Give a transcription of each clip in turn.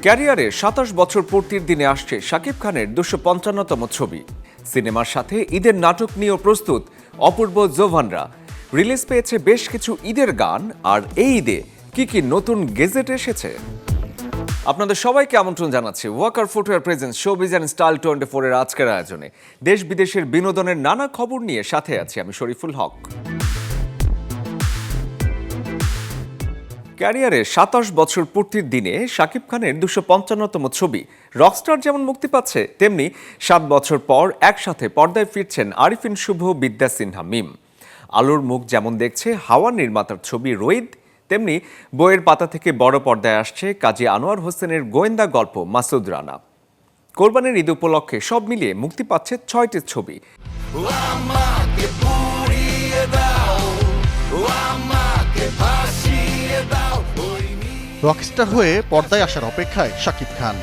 ক্যারিয়ারে ২৭ বছর পূর্তির দিনে আসছে শাকিব খানের ২৫৫তম ছবি। সিনেমার সাথে ঈদের নাটক নিয়েও প্রস্তুত অপূর্ব জোভানরা। রিলিজ পেয়েছে বেশ কিছু ঈদের গান। আর এই ঈদে কি কি নতুন গেজেট এসেছে, আপনাদের সবাইকে আমন্ত্রণ জানাচ্ছি Walker footwear presence showbiz and style 24 এর আজকের আয়োজনে। দেশ বিদেশের বিনোদনের নানা খবর নিয়ে সাথে আছি আমি শরীফুল হক। ক্যারিয়ারে ২৭ বছর পূর্তির দিনে শাকিব খানের ২৫৫তম ছবি রকস্টার যেমন মুক্তি পাচ্ছে, তেমনি ৭ বছর পর একসাথে পর্দায় ফিরছেন আরিফিন শুভ, বিদ্যা সিনহা মিম। আলোর মুখ যেমন দেখছে হাওয়া নির্মাতার ছবি রোহিত, তেমনি বইয়ের পাতা থেকে বড় পর্দায় আসছে কাজী আনোয়ার হোসেনের গোয়েন্দা গল্প মাসুদ রানা। কোরবানির ঈদ উপলক্ষে সব মিলিয়ে মুক্তি পাচ্ছে ৬টি ছবি। রকস্টার হয়ে পর্দায় আসার অপেক্ষায় শাকিব খান।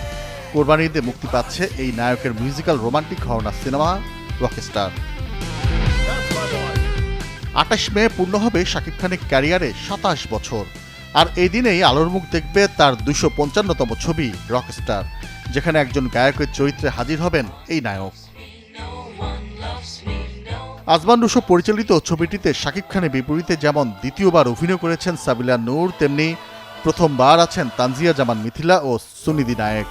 কোরবানির ঈদে মুক্তি পাচ্ছে এই নায়কের মিউজিক্যাল রোমান্টিক ঘরানার সিনেমা রকস্টার। ২৮ মে পূর্ণ হবে শাকিব খানের ক্যারিয়ারে ২৭ বছর। আর এই দিনেই আলোর মুখ দেখবে তার ২৫৫তম ছবি রকস্টার, যেখানে একজন গায়কের চরিত্রে হাজির হবেন এই নায়ক। আজমান রুশো পরিচালিত ছবিটিতে শাকিব খানের বিপরীতে যেমন দ্বিতীয়বার অভিনয় করেছেন সাবিলা নূর, তেমনি প্রথমবার আছেন তানজিয়া জামান মিথিলা ও সুনিধি নায়েক।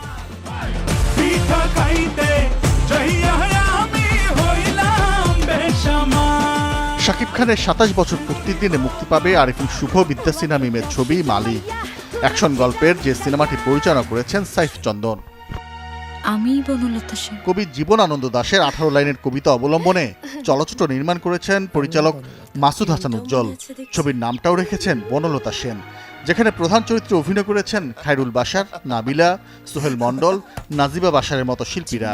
শাকিব খানের ২৭ বছর পূর্তির দিনে মুক্তি পাবে আরিফিন শুভ, বিদ্যা সিনহা মিমের ছবি মালিক, অ্যাকশন গল্পের যে সিনেমাটি পরিচালনা করেছেন সাইফ চন্দন। আমি বনলতা সেন। কবি জীবনানন্দ দাশের ১৮ লাইনের কবিতা অবলম্বনে চলচ্চিত্র নির্মাণ করেছেন পরিচালক মাসুদ হাসান উজ্জ্বল। ছবির নামটাও রেখেছেন বনলতা সেন, যেখানে প্রধান চরিত্রে অভিনয় করেছেন খায়রুল বাশার, নাবিলা, সোহেল মণ্ডল, নাজিবা বাশারের মতো শিল্পীরা।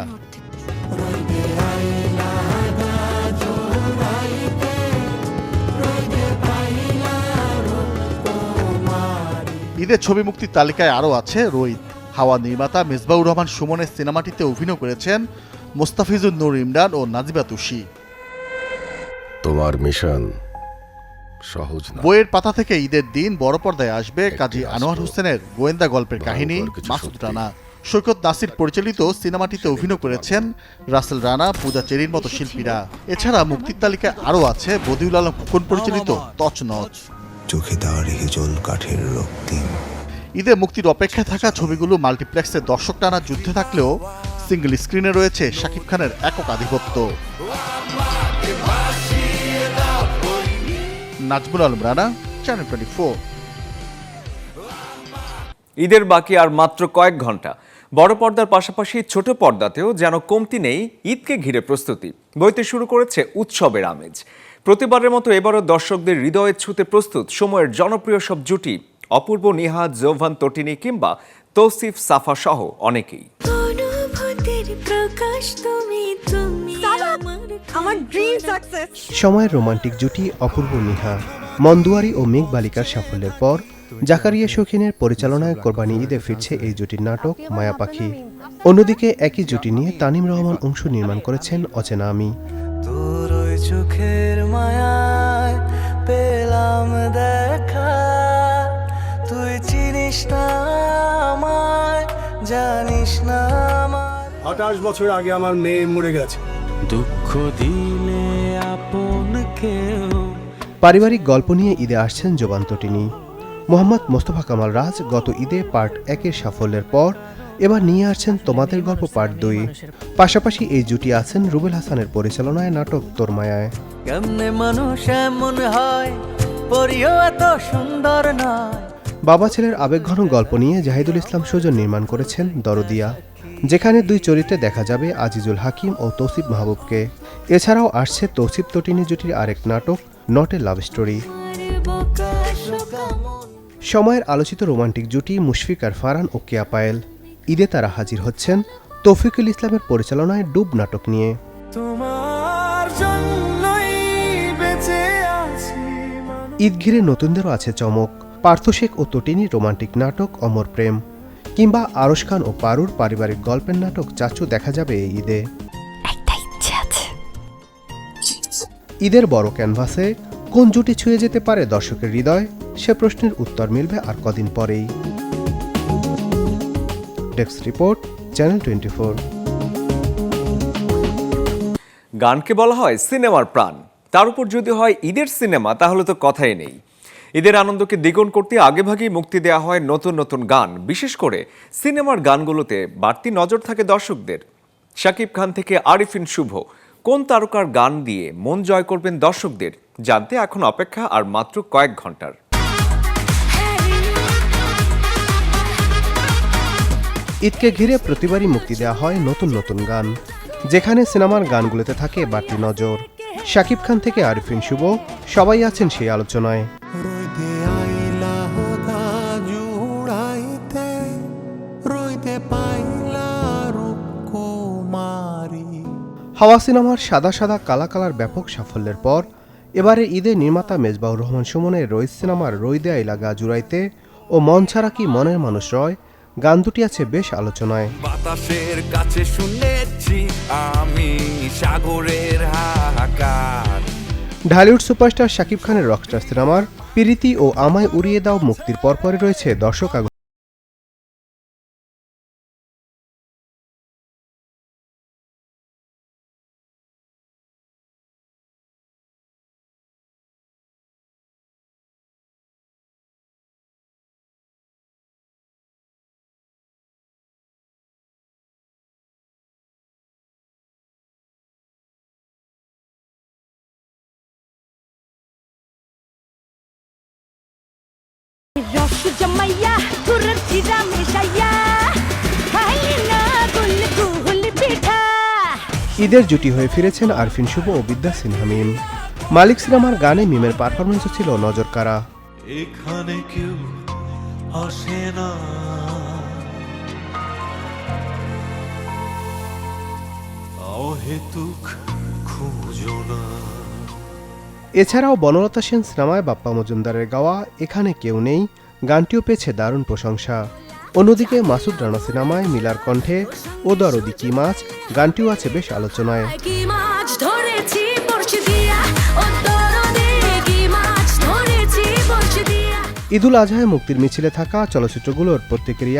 ঈদের ছবি মুক্তির তালিকায় আরও আছে রোহিত। হাওয়া নির্মাতা মেজবাউর রহমান সুমনের সিনেমাটিতে অভিনয় করেছেন মোস্তাফিজুর নূর ইমরান ও নাজিবা তুষি। তোমার মিশন সহজ না। বইয়ের পাতা থেকে ঈদের দিন বড় পর্দায় আসবে কাজী আনোয়ার হোসেনের গোয়েন্দা গল্পের কাহিনী মাসুদ রানা। সৈকত নাসির পরিচালিত সিনেমাটিতে অভিনয় করেছেন রাসেল রানা, পূজা চেরির মতো শিল্পীরা। এছাড়া মুক্তির তালিকায় আরও আছে বদিউল আলম খোকন পরিচালিত তছনছ। চোখে দাঁড়িয়ে জল কাঠের রক্তিম। ঈদে মুক্তির অপেক্ষায় থাকা ছবিগুলো মাল্টিপ্লেক্সে দর্শক টানা যুদ্ধে থাকলেও সিঙ্গল স্ক্রিনে রয়েছে শাকিব খানের একক আধিপত্য। নাজমুল আলম রানা, চ্যানেল 24। ঈদের বাকি আর মাত্র কয়েক ঘন্টা। বড় পর্দার পাশাপাশি ছোট পর্দাতেও যেন কমতি নেই ঈদকে ঘিরে প্রস্তুতি। বইতে শুরু করেছে উৎসবের আমেজ। প্রতিবারের মতো এবারও দর্শকদের হৃদয়ে ছুঁতে প্রস্তুত সময়ের জনপ্রিয় সব জুটি অপূর্ব, নিহাদ, জোভান, তটিনী কিংবা তৌসিফ, সাফা সহ অনেকেই। সময়ের রোমান্টিক জুটি অপূর্ব, নিহা, মন্দুয়ারি ও মেঘ বালিকার সাফল্যের পর জাকারিয়া শৌখিনের পরিচালনায় কোরবানি ঈদে ফিরছে এই জুটির নাটক মায়া পাখি। অন্যদিকে একই জুটি নিয়ে তানিম রহমান অংশ নির্মাণ করেছেন অচেনা আমি। তোর ওই চোখের মায়ায় পেলাম দেখা, তুই চিনিস না আমায়, জানিস না আমায়। ২৮ বছর আগে আমার মেয়ে মরে গেছে। দুঃখ দিলে আপন কেউ। পারিবারিক গল্প নিয়ে ঈদে আসছেন জোবান, তটিনী। মোহাম্মদ মোস্তফা কামাল রাজ গত ঈদে পার্ট ১-এর সাফল্যের পর এবার নিয়ে আসছেন তোমাদের গল্প পার্ট ২। পাশাপাশি এই জুটি আছেন রুবেল হাসানের পরিচালনায় নাটক তোর মায়ায়। কেমনে মানুষ এমন হয়, পরিও এত সুন্দর নয়। বাবা ছেলের আবেগঘন গল্প নিয়ে জাহিদুল ইসলাম সুজন নির্মাণ করেছেন দরদিয়া, যেখানে দুই চরিত্রে দেখা যাবে আজিজুল হাকিম ও তৌসিফ মাহবুবকে। এছাড়াও আসছে তৌসিফ তটিনী জুটির আরেক নাটক নট এ লাভ স্টোরি। সময়ের আলোচিত রোমান্টিক জুটি মুশফিক আর ফারহান ও কেয়া পায়েল। ঈদে তারা হাজির হচ্ছেন তৌফিকুল ইসলামের পরিচালনায় ডুব নাটক নিয়ে। ঈদ ঘিরে নতুনদেরও আছে চমক। পার্থ শেখ ও তটিনীর রোমান্টিক নাটক অমর প্রেম, কিংবা আরশ খান ও পারুর পারিবারিক গল্পের নাটক চাচু দেখা যাবে এই ঈদে। ঈদের বড় ক্যানভাসে কোন জুটি ছুঁয়ে যেতে পারে দর্শকের হৃদয়, সে প্রশ্নের উত্তর মিলবে আর কদিন পরেই। Desk report, channel 24। গানকে বলা হয় সিনেমার প্রাণ, তার উপর যদি হয় ঈদের সিনেমা, তাহলে তো কথাই নেই। ঈদের আনন্দকে দ্বিগুণ করতে আগেভাগেই মুক্তি দেওয়া হয় নতুন নতুন গান। বিশেষ করে সিনেমার গানগুলোতে বাড়তি নজর থাকে দর্শকদের। শাকিব খান থেকে আরিফিন শুভ কোন তারকার গান দিয়ে মন জয় করবেন দর্শকদের, জানতে এখন অপেক্ষা আর মাত্র কয়েক ঘন্টার। ঈদকে ঘিরে প্রতিবারই মুক্তি দেওয়া হয় নতুন নতুন গান, যেখানে সিনেমার গানগুলোতে থাকে বাড়তি নজর। শাকিব খান থেকে আরিফিন শুভ সবাই আছেন সেই আলোচনায়। হাওয়া সিনেমার সাদা সাদা কালা কালার ব্যাপক সাফল্যের পর এবারে ঈদে নির্মাতা মেজবাহুর রহমান সুমনের রইস সিনেমার রই দেয়া লাগা জুড়াইতে ও মন ছাড়া কি মনের মানুষ রয় গান দুটি আছে বেশ আলোচনায়। বাতাসের কাছে শুনেছি আমি সাগরের হাহাকার। ঢালিউড সুপারস্টার শাকিব খানের রকস্টার সিনেমার পিরিতি ও আমায় উড়িয়ে দাও মুক্তির পরপরই রয়েছে দর্শক ঈদের জুটি হয়ে ফিরেছেন আরফিন শুভ ও বিদ্যা সিনহা মিম। মালিক সিনেমার গানে মিমের পারফরমেন্সও ছিল নজর কাড়া। এখানে কেউ আসে না, অহেতুক খুঁজো না। এছাড়াও বনলতা সেন সিনেমায় বাপ্পা মজুমদারের গাওয়া এখানে কেউ নেই গানটিও পেয়েছে দারুণ প্রশংসা। অন্যদিকে মাসুদ রানা সিনেমায় মিলার কণ্ঠে ও দরদি কি মাছ গানটিও আছে বেশ আলোচনায়। ঈদুল আজহায় মুক্তির মিছিলে থাকা চলচ্চিত্রগুলোর প্রত্যেকেরই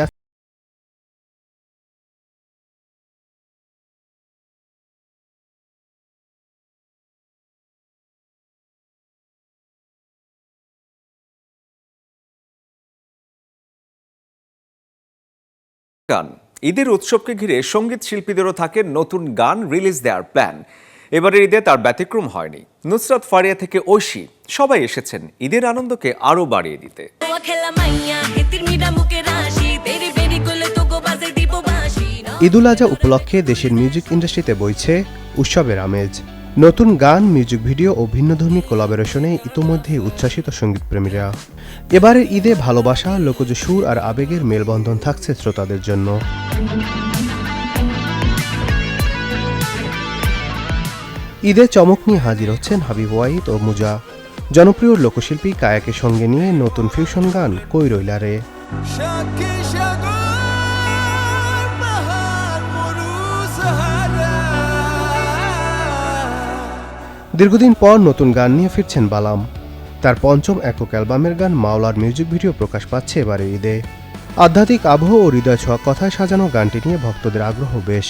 গান। ঈদের উৎসবকে ঘিরে সঙ্গীত শিল্পীদেরও থাকে নতুন গান রিলিজ দেওয়ার প্ল্যান। এবারের ঈদে তার ব্যতিক্রম হয়নি। নুসরাত ফারিয়া থেকে ঐশী সবাই এসেছেন ঈদের আনন্দকে আরো বাড়িয়ে দিতে। ঈদুল আজহা উপলক্ষে দেশের মিউজিক ইন্ডাস্ট্রিতে বইছে উৎসবের আমেজ। নতুন গান, মিউজিক ভিডিও ও ভিন্নধর্মী কোলাবোরেশনে ইতোমধ্যেই উচ্ছ্বাসিত সঙ্গীতপ্রেমীরা। এবারের ঈদে ভালোবাসা, লোকজ সুর আর আবেগের মেলবন্ধন থাকছে শ্রোতাদের জন্য। ঈদে চমক নিয়ে হাজির হচ্ছেন হাবিব ওয়াহিদ ও মুজা। জনপ্রিয় লোকশিল্পী কায়াকে সঙ্গে নিয়ে নতুন ফিউশন গান কই রইলা রে। দীর্ঘদিন পর নতুন গান নিয়ে ফিরছেন বালাম। তার পঞ্চম একক অ্যালবামের গান মাওলার মিউজিক ভিডিও প্রকাশ পাচ্ছে এবারে ঈদে। আধ্যাত্মিক আবহ ও হৃদয় ছোঁয়া কথায় সাজানো গানটি নিয়ে ভক্তদের আগ্রহ বেশ।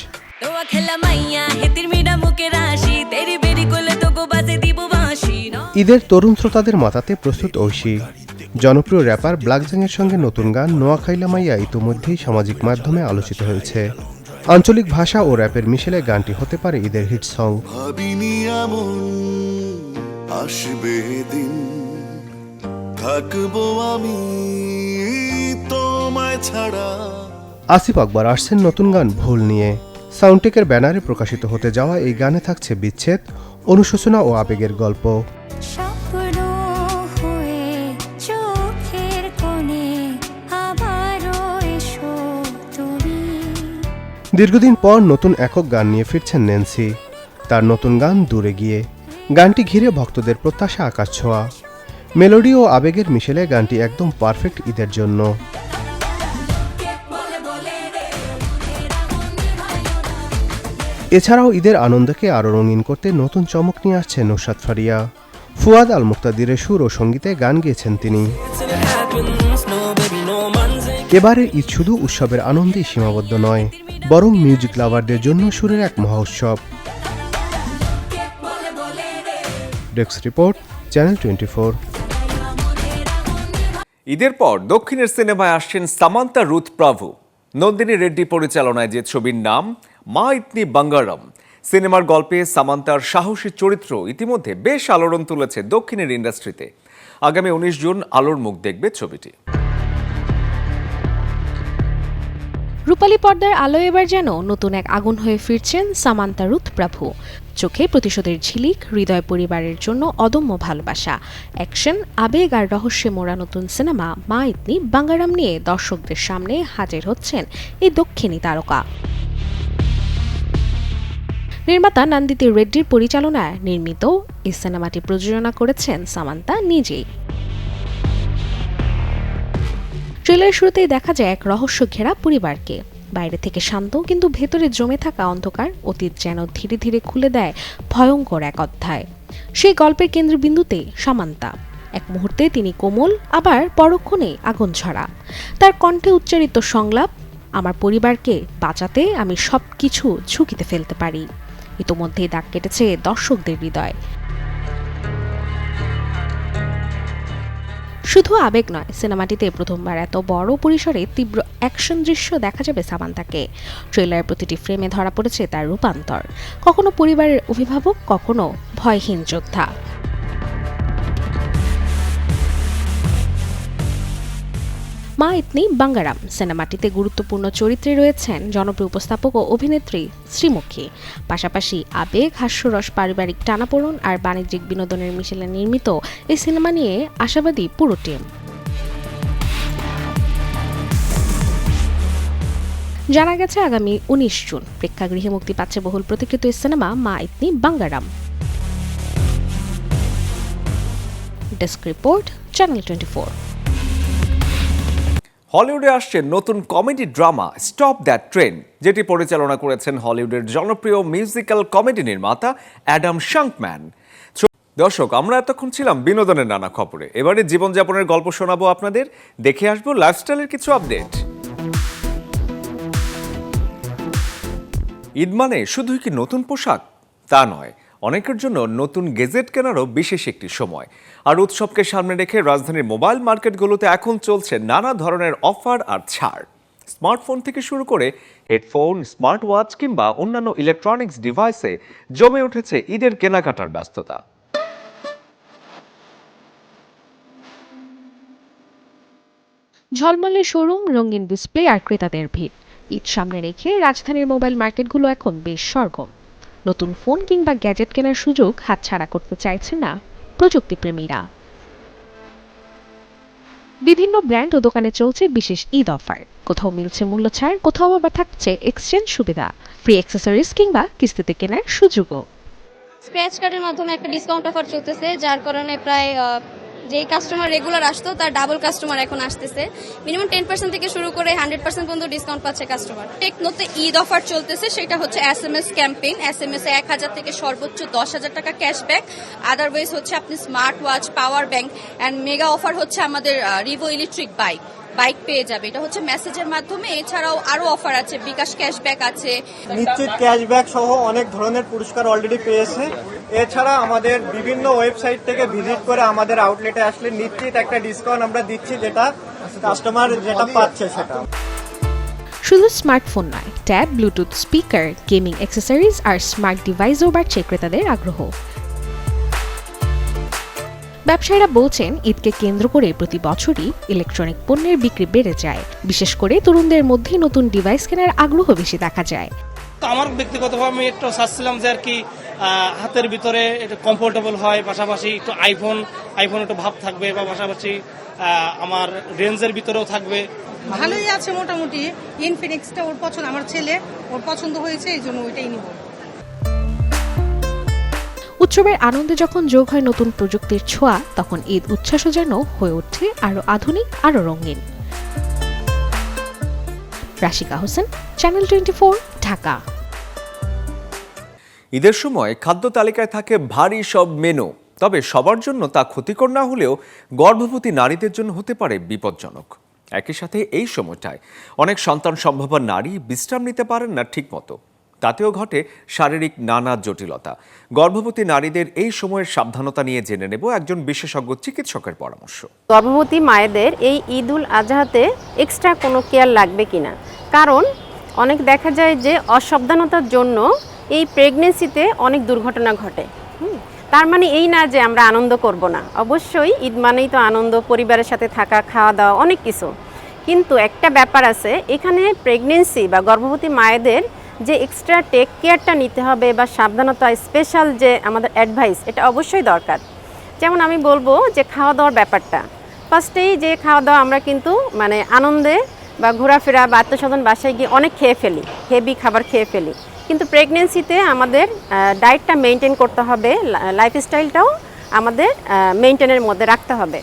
ঈদের তরুণ শ্রোতাদের মাতাতে প্রস্তুত ঐশী। জনপ্রিয় র্যাপার ব্ল্যাকজাংয়ের সঙ্গে নতুন গান নোয়াখাইলা মাইয়া ইতিমধ্যেই সামাজিক মাধ্যমে আলোচিত হয়েছে। আঞ্চলিক ভাষা ও র্যাপের মিশেলে গানটি হতে পারে ঈদের হিট সং। আসবে দিন থাকবো আমি তোমায় ছাড়া। আসিফ আকবর আসছেন নতুন গান ভুল নিয়ে। সাউন্ডটেকের ব্যানারে প্রকাশিত হতে যাওয়া এই গানে থাকছে বিচ্ছেদ, অনুশোচনা ও আবেগের গল্প। দীর্ঘদিন পর নতুন একক গান নিয়ে ফিরছেন ন্যান্সি। তার নতুন গান দূরে গিয়ে গানটি ঘিরে ভক্তদের প্রত্যাশা আকাশ ছোঁয়া। মেলোডি ও আবেগের মিশেলে গানটি একদম পারফেক্ট ঈদের জন্য। এছাড়াও ঈদের আনন্দকে আরও রঙিন করতে নতুন চমক নিয়ে আসছে নুসরাত ফারিয়া। ফুয়াদ আল মুক্তাদিরের সুর ও সঙ্গীতে গান গেয়েছেন তিনি। এবারের ঈদ শুধু উৎসবের আনন্দেই সীমাবদ্ধ নয়, বরং মিউজিক লাভারদের জন্য সুরের এক মহা উৎসব। Desk report, channel 24। ঈদের পর দক্ষিণের সিনেমায় আসছেন সামান্তা রুথ প্রভু। নন্দিনী রেড্ডি পরিচালনায় যে ছবির নাম মা ইতনি বাঙ্গারাম। সিনেমার গল্পে সামান্তার সাহসী চরিত্র ইতিমধ্যে বেশ আলোড়ন তুলেছে দক্ষিণের ইন্ডাস্ট্রিতে। আগামী 19 জুন আলোর মুখ দেখবে ছবিটি। রূপালী পর্দার আলো এবার যেন নতুন এক আগুন হয়ে ফিরছেন সামান্তা রুথ প্রভু। চোখে প্রতিশোধের ঝিলিক, হৃদয় পরিবারের জন্য অদম্য ভালোবাসা, অ্যাকশন, আবেগ আর রহস্যে মোড়া নতুন সিনেমা মা ইতনি বাঙ্গারাম নিয়ে দর্শকদের সামনে হাজির হচ্ছেন এই দক্ষিণী তারকা। নির্মাতা নন্দিনী রেড্ডির পরিচালনায় নির্মিত এই সিনেমাটি প্রযোজনা করেছেন সামান্তা নিজেই। ট্রেলার শুরুতেই দেখা যায় এক রহস্য ঘেরা পরিবারকে। বাইরে থেকে শান্ত, কিন্তু ভেতরে জমে থাকা অন্ধকার অতীত যেন ধীরে ধীরে খুলে দেয় ভয়ঙ্কর এক অধ্যায়। সেই গল্পের কেন্দ্রবিন্দুতে সামান্তা। এক মুহূর্তে তিনি কোমল, আবার পরক্ষণে আগুন ঝরা। তার কণ্ঠে উচ্চারিত সংলাপ, আমার পরিবারকে বাঁচাতে আমি সবকিছু ঝুঁকিতে ফেলতে পারি, ইতোমধ্যেই দাগ কেটেছে দর্শকদের হৃদয়। শুধু আবেগ নয়, সিনেমাটিতে প্রথমবার এত বড় পরিসরে তীব্র অ্যাকশন দৃশ্য দেখা যাবে সামান্তাকে। ট্রেলারের প্রতিটি ফ্রেমে ধরা পড়েছে তার রূপান্তর, কখনো পরিবারের অভিভাবক, কখনো ভয়হীন যোদ্ধা। মা ইতনি বাঙ্গারাম সিনেমাটিতে গুরুত্বপূর্ণ চরিত্রে রয়েছেন জনপ্রিয় উপস্থাপক ও অভিনেত্রী শ্রীমুখী। পাশাপাশি আবেগ, হাস্যরস, পারিবারিক টানাপোড়েন আর বাণিজ্যিক বিনোদনের মিশেলে নির্মিত এই সিনেমা নিয়ে আশাবাদী পুরো টিম। জানা গেছে আগামী 19 জুন প্রেক্ষাগৃহে মুক্তি পাচ্ছে বহুল প্রতীক্ষিত এই সিনেমা মা ইতনি বাঙ্গারাম। Desk report, channel 24। হলিউডে আসছে নতুন comedy drama stop that train, যেটি পরিচালনা করেছেন হলিউডের জনপ্রিয় মিউজিক্যাল কমেডি নির্মাতা অ্যাডাম শাঙ্কম্যান। দর্শক, আমরা এতক্ষণ ছিলাম বিনোদনের নানা খবরে। এবারে জীবনযাপনের গল্প শোনাবো আপনাদের, দেখে আসবো লাইফস্টাইলের কিছু আপডেট। ঈদ মানে শুধুই কি নতুন পোশাক? তা নয়, অনেকের জন্য নতুন গেজেট কেনারও বিশেষ একটি সময়। আর উৎসবকে সামনে রেখে রাজধানীর মোবাইল মার্কেটগুলোতে এখন চলছে নানা ধরনের অফার আর ছাড়। স্মার্টফোন থেকে শুরু করে হেডফোন, স্মার্ট ওয়াচ কিংবা অন্যান্য ইলেকট্রনিক্স ডিভাইসে জমে উঠেছে ঈদের কেনাকাটার ব্যস্ততা। ঝলমলে শোরুম, রঙিন ডিসপ্লে আর ক্রেতাদের ভিড়। ঈদ সামনে রেখে রাজধানীর মোবাইল মার্কেটগুলো এখন বেশ সরগম। নতুন ফোন কিংবা গ্যাজেট কেনার সুযোগ হাতছাড়া করতে চাইছে না প্রযুক্তিপ্রেমীরা। বিভিন্ন ব্র্যান্ড ও দোকানে চলছে বিশেষ ঈদ অফার। কোথাও মিলছে মূল্য ছাড়, কোথাও আবার থাকছে এক্সচেঞ্জ সুবিধা, ফ্রি অ্যাক্সেসরিজ কিংবা কিস্তিতে কেনার সুযোগও। স্ক্র্যাচ কার্ডের মাধ্যমে একটা ডিসকাউন্ট অফার চলতেছে, যার কারণে প্রায় যেই কাস্টমার রেগুলার আসতো তার ডাবল কাস্টমার এখন আসতেছে। মিনিমাম 10% থেকে শুরু করে 100% পর্যন্ত ডিসকাউন্ট পাচ্ছে কাস্টমার। টেকনোতে ঈদ অফার চলতেছে, সেটা হচ্ছে SMS ক্যাম্পেইন। SMS এ 1000 থেকে সর্বোচ্চ 10,000 টাকা ক্যাশব্যাক। আদারওয়াইজ হচ্ছে আপনি smart watch, power bank and mega offer হচ্ছে আমাদের রিভো ইলেকট্রিক বাইক পেয়ে যাবে। এটা হচ্ছে মেসেজের মাধ্যমে। এছাড়াও আরো অফার আছে, বিকাশ ক্যাশব্যাক আছে, নিশ্চিত ক্যাশব্যাক সহ অনেক ধরনের পুরস্কার অলরেডি পেয়েছে। এছাড়া আমাদের বিভিন্ন ওয়েবসাইট থেকে ভিজিট করে আমাদের আউটলেটে আসলে নিশ্চিত একটা ডিসকাউন্ট আমরা দিচ্ছি, যেটা কাস্টমার যেটা পাচ্ছে সেটা। শুধু স্মার্টফোন নয়, tab, Bluetooth speaker, gaming accessories আর স্মার্ট ডিভাইসও বাড়ছে ক্রেতাদের আগ্রহ। ব্যবসায়ীরা বলছেন, ঈদকে কেন্দ্র করে প্রতি বছরই ইলেকট্রনিক পণ্যের বিক্রি বেড়ে যায়। বিশেষ করে তরুণদের মধ্যে নতুন ডিভাইস কেনার আগ্রহ বেশি দেখা যায়। আমার ব্যক্তিগতভাবে আমি একটু চাচ্ছিলাম যে আর কি হাতের ভিতরে একটু কমফোর্টেবল হয়, পাশাপাশি একটু আইফোন একটু ভাব থাকবে, বা পাশাপাশি আমার রেঞ্জের ভিতরেও থাকবে। ভালোই আছে মোটামুটি। ইনফিনিক্সটা ওর পছন্দ, আমার ছেলে ওর পছন্দ হয়েছে, এই জন্য ওইটাই নিব। উৎসবের আনন্দে যখন যোগ হয় নতুন প্রযুক্তির ছোঁয়া, তখন ঈদ উচ্ছ্বাসও যেন হয়ে ওঠে আরো আধুনিক, আরো রঙিন। রাশিকা হোসেন, চ্যানেল 24, ঢাকা। ঈদের সময় খাদ্য তালিকায় থাকে ভারী সব মেনু, তবে সবার জন্য তা ক্ষতিকর না হলেও গর্ভবতী নারীদের জন্য হতে পারে বিপজ্জনক। একই সাথে এই সময়টায় অনেক সন্তান সম্ভবা নারী বিশ্রাম নিতে পারেন না ঠিকমতো। তাতেও ঘটে শারীরিক নানা জটিলতা। গর্ভবতী নারীদের এই সময়ের সাবধানতা নিয়ে জেনে নেব একজন বিশেষজ্ঞ চিকিৎসকের পরামর্শ। গর্ভবতী মায়েদের এই ঈদ উল আজহাতে এক্সট্রা কোনো কেয়ার লাগবে কিনা, কারণ অনেক দেখা যায় যে অসাবধানতার জন্য এই প্রেগনেন্সিতে অনেক দুর্ঘটনা ঘটে। তার মানে এই না যে আমরা আনন্দ করব না, অবশ্যই ঈদ মানেই তো আনন্দ, পরিবারের সাথে থাকা, খাওয়া দাওয়া, অনেক কিছু। কিন্তু একটা ব্যাপার আছে, এখানে প্রেগনেন্সি বা গর্ভবতী মায়েদের যে এক্সট্রা টেক কেয়ারটা নিতে হবে বা সাবধানতা, স্পেশাল যে আমাদের অ্যাডভাইস, এটা অবশ্যই দরকার। যেমন আমি বলবো যে খাওয়া দাওয়ার ব্যাপারটা, ফার্স্টেই যে খাওয়া দাওয়া আমরা কিন্তু মানে আনন্দে বা ঘোরাফেরা বা আত্মস্বজন বাসায় গিয়ে অনেক খেয়ে ফেলি, হেভি খাবার খেয়ে ফেলি। কিন্তু প্রেগনেন্সিতে আমাদের ডায়েটটা মেনটেন করতে হবে, লাইফস্টাইলটাও আমাদের মেনটেনের মধ্যে রাখতে হবে।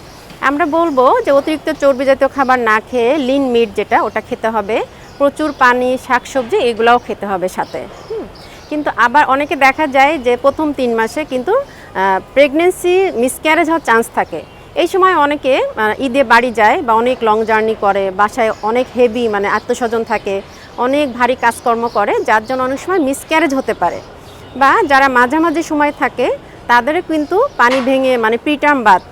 আমরা বলবো যে অতিরিক্ত চর্বি জাতীয় খাবার না খেয়ে লিন মিট যেটা, ওটা খেতে হবে। প্রচুর পানি, শাকসবজি এগুলাও খেতে হবে সাথে। কিন্তু আবার অনেকে দেখা যায় যে প্রথম 3 মাসে কিন্তু প্রেগনেন্সি মিসক্যারেজ হওয়ার চান্স থাকে। এই সময় অনেকে ঈদে বাড়ি যায় বা অনেক লং জার্নি করে, বাসায় অনেক হেভি মানে আত্মস্বজন থাকে, অনেক ভারী কাজকর্ম করে, যার জন্য অনেক সময় মিসক্যারেজ হতে পারে। বা যারা মাঝামাঝি সময় থাকে তাদেরও কিন্তু পানি ভেঙে মানে প্রিটার্ম বাত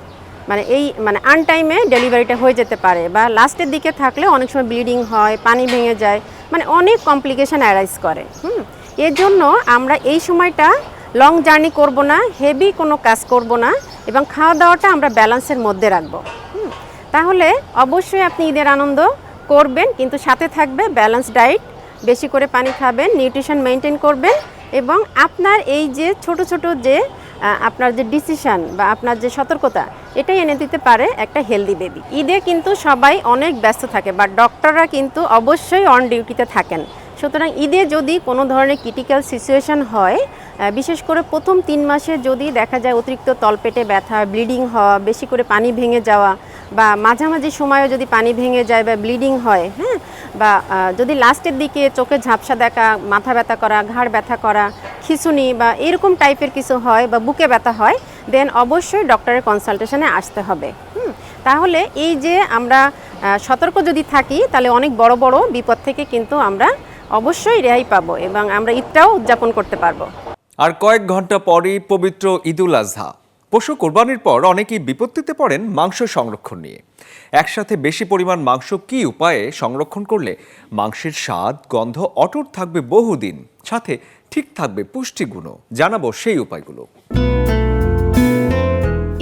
মানে এই মানে আনটাইমে ডেলিভারিটা হয়ে যেতে পারে, বা লাস্টের দিকে থাকলে অনেক সময় ব্লিডিং হয়, পানি ভেঙে যায়, মানে অনেক কমপ্লিকেশন অ্যারাইজ করে। এর জন্য আমরা এই সময়টা লং জার্নি করব না, হেভি কোনো কাজ করব না, এবং খাওয়া দাওয়াটা আমরা ব্যালেন্সের মধ্যে রাখবো। তাহলে অবশ্যই আপনি ঈদের আনন্দ করবেন, কিন্তু সাথে থাকবে ব্যালেন্স ডায়েট, বেশি করে পানি খাবেন, নিউট্রিশন মেনটেন করবেন, এবং আপনার এই যে ছোট ছোট যে আপনার যে ডিসিশন বা আপনার যে সতর্কতা, এটাই এনে দিতে পারে একটা হেলদি বেবি। ঈদে কিন্তু সবাই অনেক ব্যস্ত থাকে, বাট ডক্টররা কিন্তু অবশ্যই অন ডিউটিতে থাকেন। সুতরাং ঈদে যদি কোনো ধরনের ক্রিটিক্যাল সিচুয়েশন হয়, বিশেষ করে প্রথম 3 মাসে যদি দেখা যায় অতিরিক্ত তলপেটে ব্যথা, ব্লিডিং হওয়া, বেশি করে পানি ভেঙে যাওয়া, বা মাঝামাঝি সময়ও যদি পানি ভেঙে যায় বা ব্লিডিং হয়, বা যদি লাস্টের দিকে চোখে ঝাপসা দেখা, মাথা ব্যথা করা, ঘাড় ব্যথা করা, খিঁচুনি বা এরকম টাইপের কিছু হয়, বা বুকে ব্যথা হয়, দেন অবশ্যই ডক্টরের কনসালটেশনে আসতে হবে। তাহলে এই যে আমরা সতর্ক যদি থাকি, তাহলে অনেক বড় বড় বিপদ থেকে কিন্তু আমরা অবশ্যই রেহাই পাবো, এবং আমরা ঈদটাও উদযাপন করতে পারবো। আর কয়েক ঘন্টা পরেই পবিত্র ঈদ উল আজহা। পশু কোরবানির পর অনেকেই বিপত্তিতে পড়েন মাংস সংরক্ষণ নিয়ে। একসাথে বেশি পরিমাণ মাংস কী উপায়ে সংরক্ষণ করলে মাংসের স্বাদ, গন্ধ অটুট থাকবে বহুদিন, সাথে ঠিক থাকবে পুষ্টিগুণও, জানাবো সেই উপায়গুলো।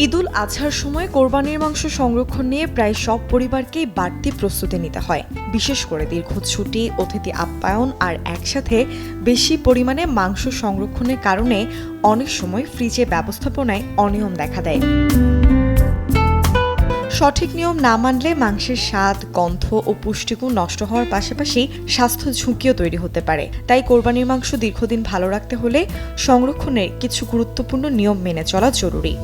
ঈদ উল আজহার সময় কোরবানির মাংস সংরক্ষণ নিয়ে প্রায় সব পরিবারকেই বাড়তি প্রস্তুতি নিতে হয়। বিশেষ করে দীর্ঘ ছুটি, অতিথি আপ্যায়ন আর একসাথে বেশি পরিমাণে মাংস সংরক্ষণের কারণে অনেক সময় ফ্রিজে ব্যবস্থাপনায় অনিয়ম দেখা দেয়। সঠিক নিয়ম না মানলে মাংসের স্বাদ, গন্ধ ও পুষ্টিগুণ নষ্ট হওয়ার পাশাপাশি স্বাস্থ্য ঝুঁকিও তৈরি হতে পারে। তাই কোরবানির মাংস দীর্ঘদিন ভালো রাখতে হলে সংরক্ষণের কিছু গুরুত্বপূর্ণ নিয়ম মেনে চলা জরুরি।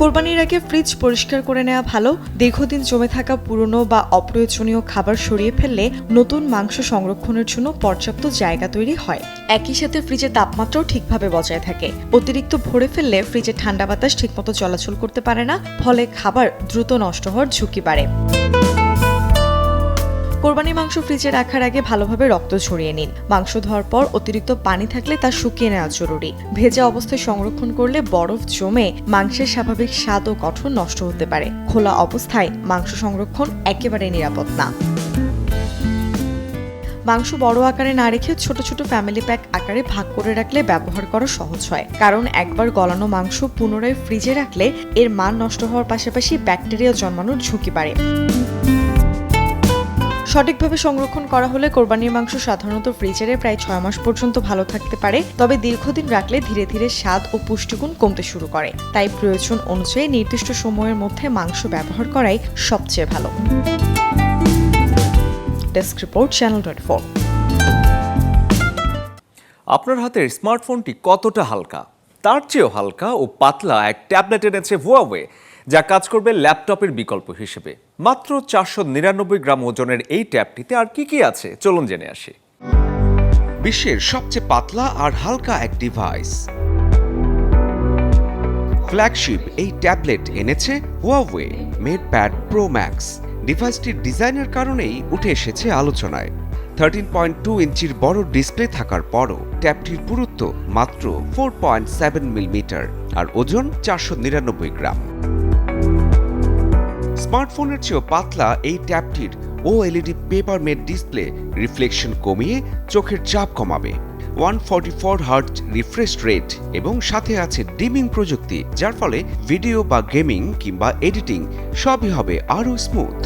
কোরবানির আগে ফ্রিজ পরিষ্কার করে নেওয়া ভালো। দীর্ঘদিন জমে থাকা পুরনো বা অপ্রয়োজনীয় খাবার সরিয়ে ফেললে নতুন মাংস সংরক্ষণের জন্য পর্যাপ্ত জায়গা তৈরি হয়। একই সাথে ফ্রিজের তাপমাত্রাও ঠিকভাবে বজায় থাকে। অতিরিক্ত ভরে ফেললে ফ্রিজে ঠান্ডা বাতাস ঠিকমতো চলাচল করতে পারে না, ফলে খাবার দ্রুত নষ্ট হওয়ার ঝুঁকি বাড়ে। কোরবানি মাংস ফ্রিজে রাখার আগে ভালোভাবে রক্ত ঝরিয়ে নিন। মাংস ধোয়ার পর অতিরিক্ত পানি থাকলে তা শুকিয়ে নেওয়া জরুরি। ভেজা অবস্থায় সংরক্ষণ করলে বরফ জমে মাংসের স্বাভাবিক স্বাদ ও গঠন নষ্ট হতে পারে। খোলা অবস্থায় মাংস সংরক্ষণ একেবারে নিরাপদ না। মাংস বড় আকারে না রেখে ছোট ছোট ফ্যামিলি প্যাক আকারে ভাগ করে রাখলে ব্যবহার করা সহজ হয়, কারণ একবার গলানো মাংস পুনরায় ফ্রিজে রাখলে এর মান নষ্ট হওয়ার পাশাপাশি ব্যাকটেরিয়া জন্মানোর ঝুঁকি বাড়ে। সঠিকভাবে সংরক্ষণ করা হলে কোরবানির মাংস সাধারণত ফ্রিজারে প্রায় 6 মাস পর্যন্ত ভালো থাকতে পারে, তবে দীর্ঘদিন রাখলে ধীরে ধীরে স্বাদ ও পুষ্টিগুণ কমতে শুরু করে। তাই প্রয়োজন অনুযায়ী নির্দিষ্ট সময়ের মধ্যে মাংস ব্যবহার করাই সবচেয়ে ভালো। Desk report, channel 24। আপনার হাতের স্মার্টফোনটি কতটা হালকা? তার চেয়েও হালকা ও পাতলা এক ট্যাবলেট এনেছে হুয়াওয়ে, যা কাজ করবে ল্যাপটপের বিকল্প হিসেবে। মাত্র 499 গ্রাম ওজনের এই ট্যাবটিতে আর কি কি আছে, চলুন জেনে আসি। বিশ্বের সবচেয়ে পাতলা আর হালকা এক ডিভাইস ফ্ল্যাগশিপ এই ট্যাবলেট এনেছে হুয়াওয়ে মেটপ্যাড প্রো ম্যাক্স। ডিভাইসটির ডিজাইনের কারণেই উঠে এসেছে আলোচনায়। 13.2 ইঞ্চির বড় ডিসপ্লে থাকার পরও ট্যাবটির পুরুত্ব মাত্র 4.7 মিলিমিটার আর ওজন 499 গ্রাম। স্মার্টফোনের চেয়েও পাতলা এই ট্যাবটির OLED paper made display reflection কমিয়ে চোখের চাপ কমাবে। 144 হার্টজ রিফ্রেশ রেট এবং সাথে আছে ডিমিং প্রযুক্তি, যার ফলে ভিডিও বা গেমিং কিংবা এডিটিং সবই হবে আরও স্মুথ।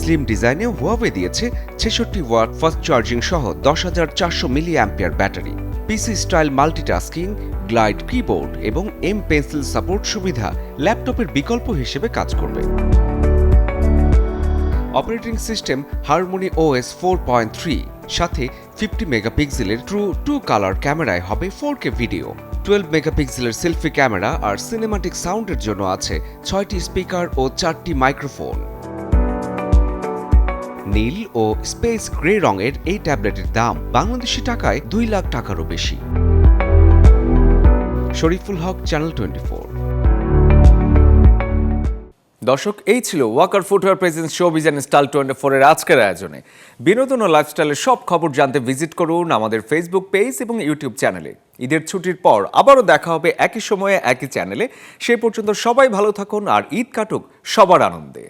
স্লিম ডিজাইনে হুয়াওয়ে দিয়েছে 66 ওয়াট ফাস্ট চার্জিং সহ 10,400 মিলি অ্যাম্পিয়ার ব্যাটারি। পিসি স্টাইল মাল্টিটাস্কিং, গ্লাইড কিবোর্ড এবং এম পেন্সিল সাপোর্ট সুবিধা ল্যাপটপের বিকল্প হিসেবে কাজ করবে। অপারেটিং সিস্টেম হারমোনি OS 4.3 সাথে 50 মেগাপিক্সেলের ট্রু 2 কালার ক্যামেরায় হবে 4K ভিডিও। 12 মেগাপিক্সেলের সেলফি ক্যামেরা আর সিনেমাটিক সাউন্ডের জন্য আছে 6টি স্পিকার ও 4টি মাইক্রোফোন। নীল ও স্পেস গ্রে রঙের এই ট্যাবলেটের দাম বাংলাদেশি টাকায় 2 লাখ টাকারও বেশি। শরীফুল হক, চ্যানেল 24। দর্শক, এই ছিল Walker footwear presence showbiz and style 24 এর আজকের আয়োজনে। বিনোদন ও লাইফস্টাইলের সব খবর জানতে ভিজিট করুন আমাদের ফেসবুক পেজ এবং ইউটিউব চ্যানেলে। ঈদের ছুটির পর আবারও দেখা হবে একই সময়ে একই চ্যানেলে। সেই পর্যন্ত সবাই ভালো থাকুন আর ঈদ কাটুক সবার আনন্দে।